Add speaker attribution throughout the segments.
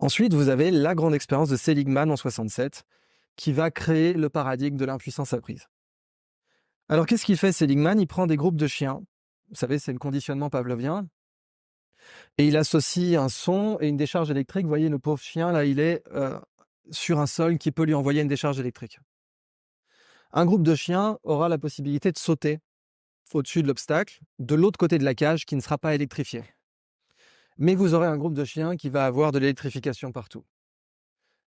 Speaker 1: Ensuite, vous avez la grande expérience de Seligman en 67, qui va créer le paradigme de l'impuissance apprise. Alors, qu'est-ce qu'il fait, Seligman? Il prend des groupes de chiens, vous savez, c'est le conditionnement pavlovien, et il associe un son et une décharge électrique. Vous voyez, le pauvre chien, là, il est sur un sol qui peut lui envoyer une décharge électrique. Un groupe de chiens aura la possibilité de sauter au-dessus de l'obstacle, de l'autre côté de la cage, qui ne sera pas électrifié. Mais vous aurez un groupe de chiens qui va avoir de l'électrification partout.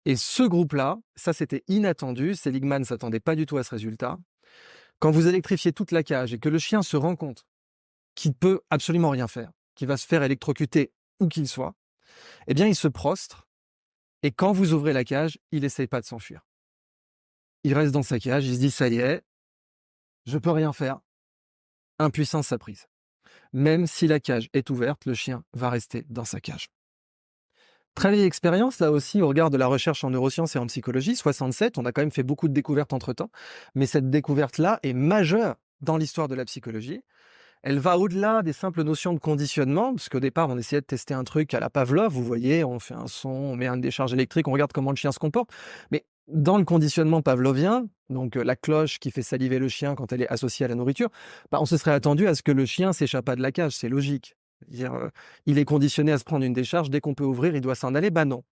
Speaker 1: Et ce groupe-là, ça c'était inattendu, Seligman ne s'attendait pas du tout à ce résultat. Quand vous électrifiez toute la cage et que le chien se rend compte qu'il peut absolument rien faire, qu'il va se faire électrocuter où qu'il soit, eh bien il se prostre, et quand vous ouvrez la cage, il n'essaye pas de s'enfuir. Il reste dans sa cage, il se dit ça y est, je peux rien faire, impuissance apprise. Même si la cage est ouverte, le chien va rester dans sa cage. Très vieille expérience, là aussi, au regard de la recherche en neurosciences et en psychologie, 67, on a quand même fait beaucoup de découvertes entre-temps, mais cette découverte-là est majeure dans l'histoire de la psychologie. Elle va au-delà des simples notions de conditionnement, parce qu'au départ, on essayait de tester un truc à la Pavlov, vous voyez, on fait un son, on met une décharge électrique, on regarde comment le chien se comporte. Mais dans le conditionnement pavlovien, donc la cloche qui fait saliver le chien quand elle est associée à la nourriture, on se serait attendu à ce que le chien s'échappe pas de la cage, c'est logique. C'est-à-dire, il est conditionné à se prendre une décharge, dès qu'on peut ouvrir, il doit s'en aller. Non,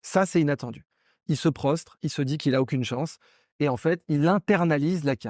Speaker 1: ça c'est inattendu. Il se prostre, il se dit qu'il a aucune chance, et en fait, il internalise la cage.